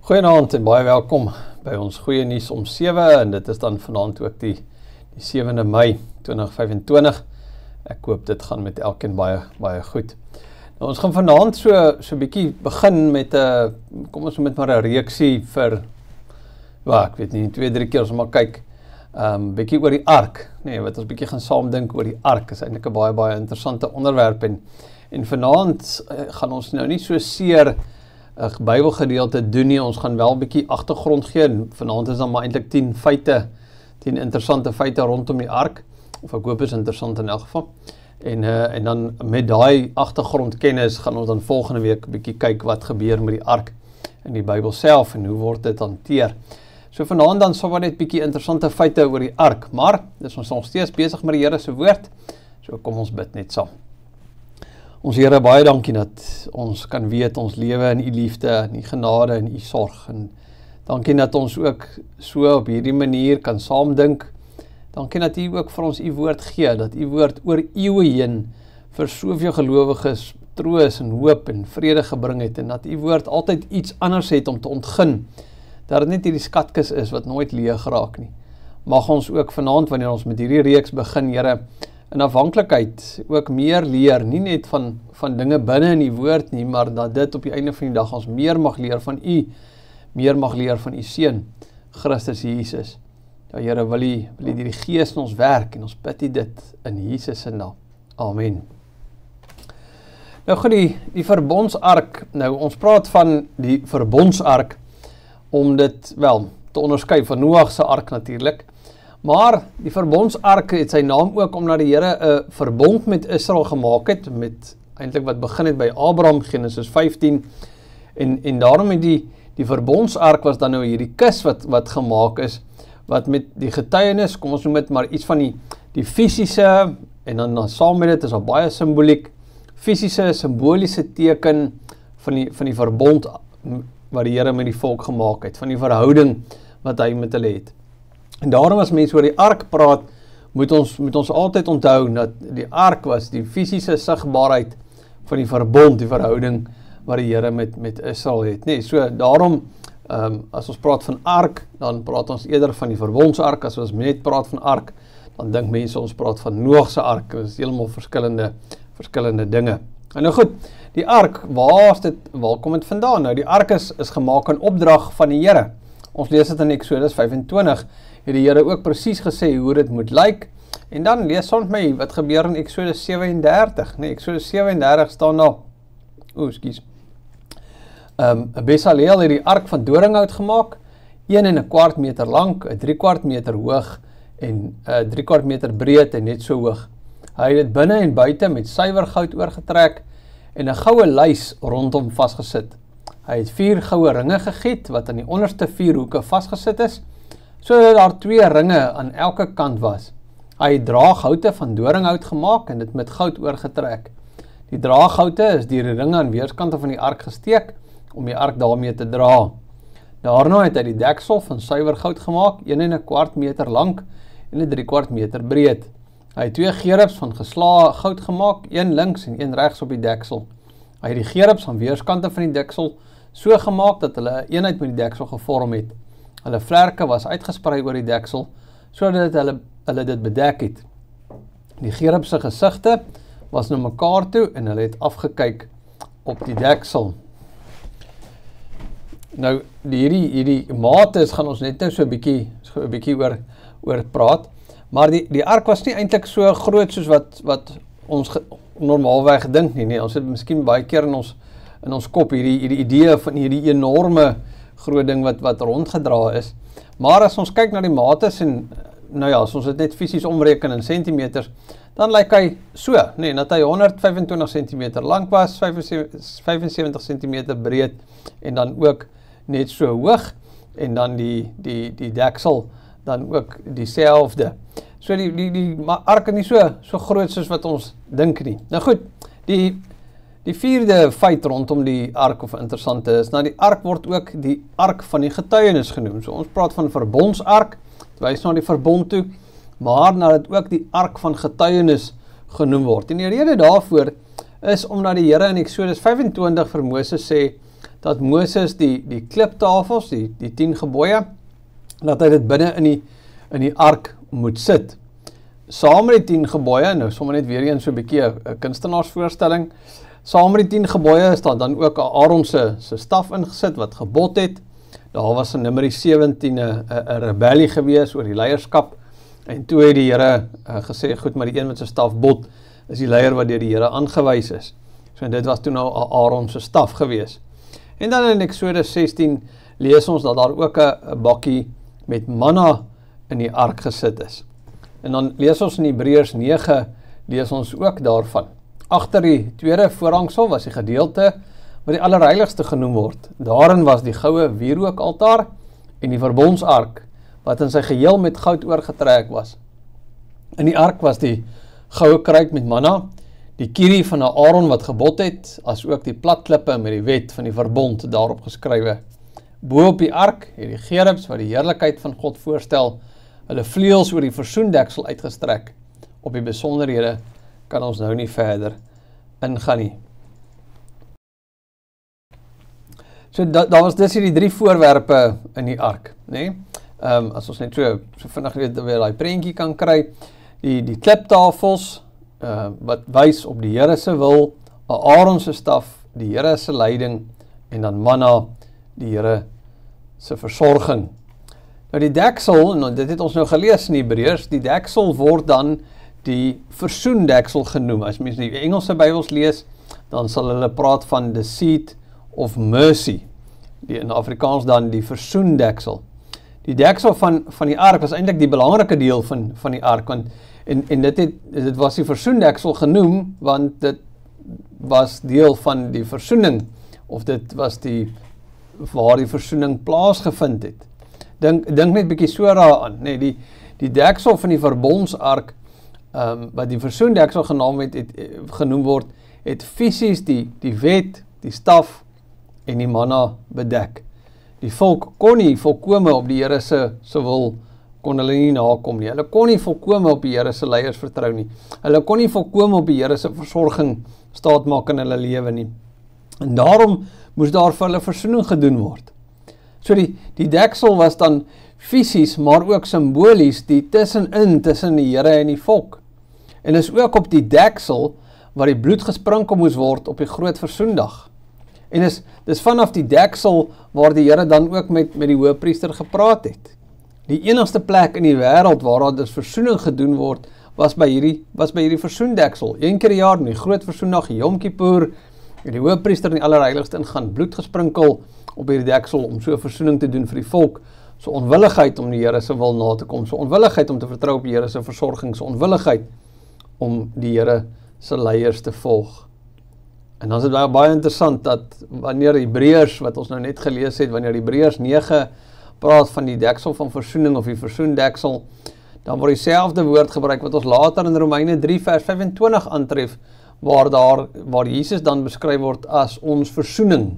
Goeienaand en baie welkom by ons goeie nuus om 7 en dit is dan vanaand ook die 7de Mei 2025. Ek hoop dit gaan met elkeen baie goed. Nou, ons gaan vanaand so bietjie begin met kom ons met maar 'n reeksie vir ek weet nie 2-3 keer ons maar kyk bietjie oor die ark. Nee, wat ons bietjie gaan saam dink oor die ark is eintlik 'n baie interessante onderwerp en vanaand gaan ons nou nie so seer 'n Bybelgedeelte doen nie, ons gaan wel 'n bietjie agtergrond gee en vanaand is dan maar eintlik 10 interessante feite rondom die ark, of ek hoop is interessant in elk geval. En dan met daai agtergrondkennis gaan ons dan volgende week 'n bietjie kyk wat gebeur met die ark in die Bybel self en hoe word dit hanteer. So vanaand dan sal net 'n bietjie interessante feite oor die ark, maar dis ons nog steeds besig met die Here se woord. So kom ons bid net saam. Ons Here, baie dankie dat ons kan weet ons lewe in U liefde, in U genade en U sorg. En dankie dat ons ook so op hierdie manier kan saamdink. Dankie dat U ook vir ons U woord gee, dat U woord oor eeue heen vir soveel gelowiges troos en hoop en vrede gebring het en dat U woord altyd iets anders het om te ontgin. Dat dit net hierdie skatkis is wat nooit leeg raak nie. Mag ons ook vanaand wanneer ons met hierdie reeks begin, Here, in afhanklikheid ook meer leer, nie net van dinge binne in die woord nie, maar dat dit op die einde van die dag ons meer mag leer van U, meer mag leer van U Seun, Christus Jesus. Ja, Here, wil U die Gees in ons werk en ons bid U dit in Jesus se naam. Amen. Nou goed, die verbondsark. Nou, ons praat van die verbondsark om dit wel te onderskei van Noag se ark natuurlik. Maar die verbondsark het sy naam ook omdat die Here 'n verbond met Israel gemaak het, met eintlik wat begin het by Abraham, Genesis 15, en daarom het die verbondsark was dan nou hierdie kus wat gemaak is, wat met die getuienis, kom ons noem dit maar iets van die fisiese, en dan saam met dit is al baie simboliek, fisiese, simboliese teken van die verbond wat die Here met die volk gemaak het, van die verhouding wat hy met hulle het. En daarom as mense oor die ark praat, moet ons altyd onthou dat die ark was die fisiese sigbaarheid van die verbond, die verhouding wat die Here met Israel het. Nee, so daarom, as ons praat van ark, dan praat ons eerder van die verbondsark. As ons net praat van ark, dan dink mense ons praat van Noag se ark. Dit is heeltemal verskillende dinge. En nou goed, die ark, waar kom dit vandaan? Nou, die ark is gemaak in opdrag van die Here. Ons lees dit in Exodus 25, het die Here ook presies gesê hoe dit moet lyk, en dan lees ons my wat gebeur in Exodus 37, nee, Exodus 37 staan daar, Besaleel het die ark van doringhout gemaak, 1,25 meter lang, 3/4 meter hoog, en 3/4 meter breed en net so hoog. Hy het dit binne en buite met suiwer goud oorgetrek, en 'n goue lys rondom vasgesit. Hy het 4 goue ringe gegiet, wat aan die onderste 4 hoeke vasgesit is, sodat daar 2 ringe aan elke kant was. Hy het draaghoute van doringhout gemaak en dit met goud oorgetrek. Die draaghoute is deur die ringe aan weerskante van die ark gesteek, om die ark daarmee te dra. Daarna het hy die deksel van suiwer goud gemaak, 1,25 meter lang en 3/4 meter breed. Hy het 2 gerubs van geslae goud gemaak, 1 links en 1 regs op die deksel. Hy het die gerubs aan weerskante van die deksel so gemaak dat hulle 'n eenheid met die deksel gevorm het. Hulle vlerke was uitgesprei oor die deksel, sodat hulle dit bedek het. Die gerub se gesigte was na mekaar toe en hulle het afgekyk op die deksel. Nou, hierdie mate gaan ons net nou so 'n bietjie oor praat, maar die ark was nie eintlik so groot soos wat ons normaalweg dink nie. Nee, ons het miskien baie keer in ons kop hierdie idee van hierdie enorme groot ding wat rondgedra is. Maar as ons kyk na die mates en nou ja, as ons dit net fisies omreken in sentimeters, dan lyk hy so, nee, dat hy 125 cm lank was, 75 cm breed en dan ook net so hoog en dan die deksel dan ook dieselfde. So die ark is nie so groot soos wat ons dink nie. Nou goed, die 4de feit rondom die ark of interessante is, nou die ark word ook die ark van die getuienis genoem. So ons praat van verbondsark, dit wys na die verbond toe, maar nou dit ook die ark van getuienis genoem word. En die rede daarvoor is omdat die Here in Exodus 25 vir Moses sê, dat Moses die kliptafels, die 10 gebooie, dat hy dit binne in die ark moet sit. Saam met die 10 gebooie, nou sommer net weer so 'n bietjie 'n kunstenaarsvoorstelling, saam met die 10 gebooie staan dan ook Aaron se staf ingesit wat gebod het. Daar was in Numeri 17 'n rebellie gewees oor die leierskap, en toe het die Here gesê, goed, maar die een met sy staf bot is die leier wat deur die Here aangewys is. So dit was toe nou Aaron se staf gewees. En dan in Eksodus 16 lees ons dat daar ook 'n bakkie met manna in die ark gesit is. En dan lees ons in Hebreërs 9, lees ons ook daarvan. Agter die tweede voorhangsel was die gedeelte wat die allerheiligste genoem word. Daarin was die goue wierookaltaar en die verbondsark, wat in sy geheel met goud oorgetrek was. In die ark was die goue kruik met manna, die kierie van Aaron wat gebod het, as ook die platklippe met die wet van die verbond daarop geskrywe. Bo op die ark het die gerubs wat die heerlikheid van God voorstel, hulle vleuels oor die versoendeksel uitgestrek. Op die besonderhede kan ons nou nie verder ingaan nie. So daar was dus die 3 voorwerpe in die ark, né? As ons net so vinnig weer daai prentjie kan kry, die kliptafels wat wys op die Here se wil, Aaron se staf, die Here se leiding, en dan manna, die Here se versorging. Nou die deksel, nou dit het ons nou gelees in Hebreërs, die deksel word dan die versoendeksel genoem. As mens die Engelse Bybels lees, dan sal hulle praat van the seat of mercy, in Afrikaans dan die versoendeksel. Die deksel van die ark was eintlik die belangrike deel van die ark, want en dit was die versoendeksel genoem, want dit was deel van die versoening, of dit was waar die versoening plaasgevind het. Dink net bietjie so daaraan, nee, die deksel van die verbondsark, wat die versoendeksel genoem word, het fisies die wet, die staf en die manna bedek. Die volk kon nie volkome op die Here se wil, kon hulle nie nakom nie. Hulle kon nie volkome op die Here se leiers vertrou nie. Hulle kon nie volkome op die Here se versorging staat maak in hulle lewe nie. En daarom moes daar vir hulle versoening gedoen word. So die deksel was dan fisies, maar ook simbolies die tussen die Here en die volk. En is ook op die deksel waar die bloed gesprinkel moes word op die groot versoendag. En dis vanaf die deksel waar die Here dan ook met die hoëpriester gepraat het. Die enigste plek in die wêreld waar daar dus versoening gedoen word, was by hierdie versoendeksel. Een keer per jaar in die groot versoendag, Yom Kippur, die hoëpriester in die allerheiligste ingaan, bloed gesprinkel op hierdie deksel om so versoening te doen vir die volk, so onwilligheid om die Here se wil na te kom, so onwilligheid om te vertrou op die Here se versorging, so onwilligheid om die Here se leiers te volg. En dan is dit baie interessant dat wanneer Hebreërs, wat ons nou net gelees het, wanneer Hebreërs 9 praat van die deksel van versoening of die versoendeksel, dan word dieselfde woord gebruik wat ons later in Romeine 3 vers 25 aantref, waar Jesus dan beskryf word as ons versoening.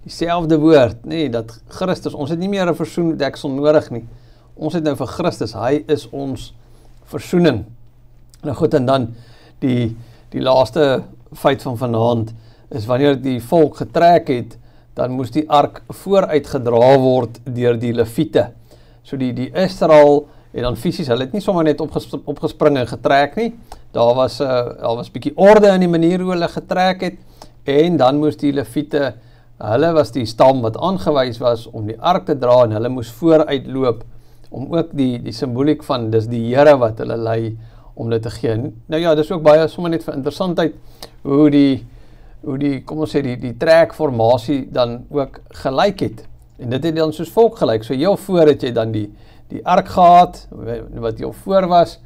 Dieselfde woord, nee, dat Christus, ons het nie meer 'n versoendeksel nodig nie. Ons het nou vir Christus, hy is ons versoening. Nou goed, en dan die laaste feit van vanaand is wanneer die volk getrek het, dan moes die ark vooruit gedra word deur die Lewiete. So die Israel het dan fisies, hulle het nie sommer net opgespring en getrek nie. Daar was bietjie orde in die manier hoe hulle getrek het, en dan moes die Lewiete, hulle was die stam wat aangewys was om die ark te dra, en hulle moes vooruit loop, om ook die simboliek van, dis die Here wat hulle lei, om dit te gee. Nou ja, dis ook baie sommer net vir interessantheid, hoe die kom ons sê, die trekformasie dan ook gelyk het. En dit het dan soos volk gelyk. So heel voor het jy dan die ark gehad, wat heel voor was,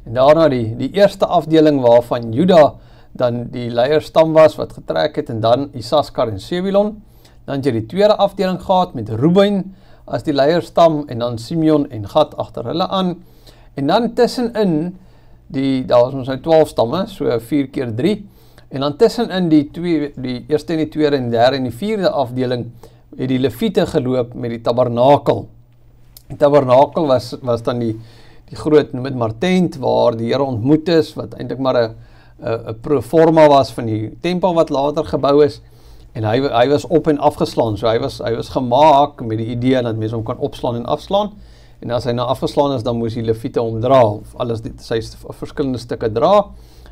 en daarna die eerste afdeling waarvan Juda dan die leierstam was, wat getrek het, en dan Isaskar en Sebulon. Dan het jy die tweede afdeling gehad, met Reuben as die leierstam, en dan Simeon en Gad agter hulle aan. En dan tussenin, daar was ons nou 12 stamme, so 4 keer 3, en dan tussenin die eerste en die tweede en derde en die vierde afdeling, het die Lewiete geloop met die tabernakel. Die tabernakel was dan die groot, noem het maar tent, waar die Here ontmoet is, wat eintlik maar 'n proforma was van die tempel wat later gebou is, En hy was op en afgeslaan, so hy was gemaak met die idee dat mense hom kan opslaan en afslaan, en as hy nou afgeslaan is, dan moes die leviete omdra, of alles sy verskillende stukke dra,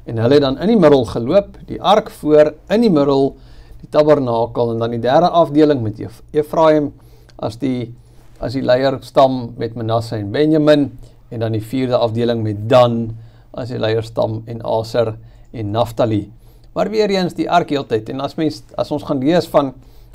en hulle het dan in die middel geloop, die ark voor, in die middel, die tabernakel, en dan die derde afdeling met Efraim, as die leierstam met Manasse en Benjamin, en dan die vierde afdeling met Dan, as die leierstam en Aser en Naftali. Maar weer eens die ark heeltyd, en as ons gaan lees van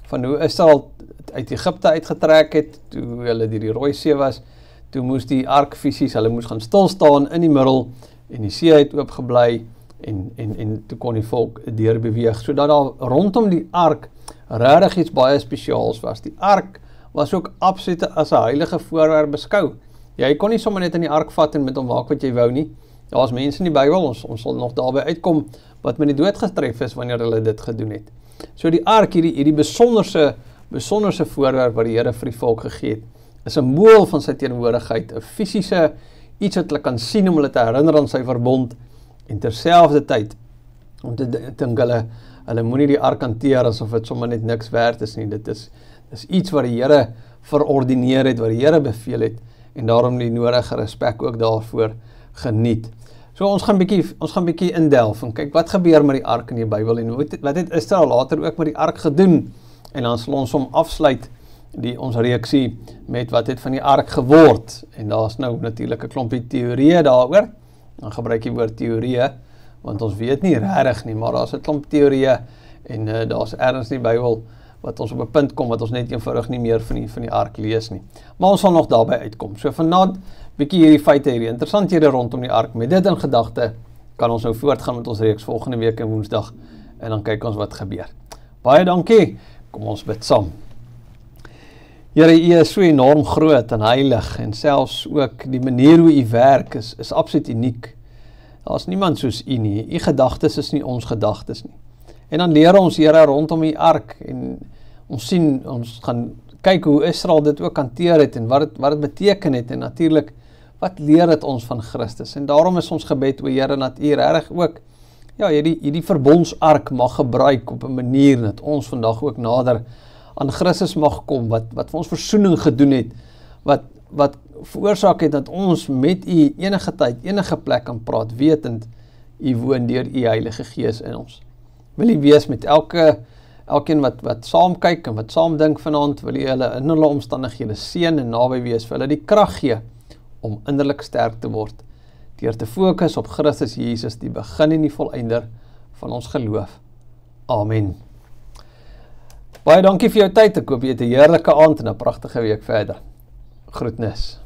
hoe Israel uit Egipte uitgetrek het, toe hulle die Rooi See was, toe moes die ark fisies, hulle moes gaan stilstaan in die middel, en die see het oopgebly, en toe kon die volk deurbeweeg, sodat daar rondom die ark regtig iets baie spesiaals was. Die ark was ook absoluut as 'n heilige voorwerp beskou. Jy kon nie sommer net in die ark vat en met hom maak wat jy wou nie. Daar was mense in die Bybel, ons sal nog daarby uitkom, wat met die dood gestref is wanneer hulle dit gedoen het. So die ark, hierdie besonderse voorwerp wat die Here vir die volk gegee het, is 'n simbool van sy teenwoordigheid, 'n fisiese iets wat hulle kan sien om hulle te herinner aan sy verbond, en terselfdertyd om te dink hulle moenie die ark hanteer asof dit sommer net niks werd is nie. Dit is iets wat die Here verordineer het, wat die Here beveel het, en daarom die nodige respek ook daarvoor geniet. So ons gaan bietjie indelf en kyk wat gebeur met die ark in die Bybel en wat het Israel later ook met die ark gedoen, en dan sal ons hom afsluit ons reeksie met wat het van die ark geword, en daar's nou natuurlik 'n klompie teorieë daaroor. Dan gebruik die woord teorieë, want ons weet nie regtig nie, maar daar's 'n klomp teorieë, en daar's ergens in die Bybel wat ons op 'n punt kom, wat ons net eenvoudig nie meer van die ark lees nie. Maar ons sal nog daarby uitkom. So vanaand, bietjie hierdie feite hierdie interessanthede rondom die ark, met dit in gedagte, kan ons nou voortgaan met ons reeks volgende week en Woensdag, en dan kyk ons wat gebeur. Baie dankie, kom ons bid saam. Here, U is so enorm groot en heilig, en selfs ook die manier hoe U werk is absoluut uniek. Daar is niemand soos U nie. U gedagtes is nie ons gedagtes nie. En dan leer ons, Here, rondom die ark, en ons gaan kyk hoe Israel dit ook hanteer het, en wat dit beteken het, en natuurlik, wat leer dit ons van Christus? En daarom is ons gebed, o Here, dat U regtig ook, hierdie verbondsark mag gebruik op 'n manier, dat ons vandag ook nader aan Christus mag kom, wat vir ons versoening gedoen het, wat veroorsaak het dat ons met U enige tyd, enige plek kan praat, wetend, U woon deur U Heilige Gees in ons. Wil U wees met elkeen wat saam kyk en wat saam dink vanaand, wil U hulle in hulle omstandighede seën en naby wees, vir hulle die krag gee om innerlik sterk te word, deur te fokus op Christus Jesus, die begin en die volëinder van ons geloof. Amen. Baie dankie vir jou tyd, ek hoop jy het 'n heerlike aand en 'n pragtige week verder. Groetnis.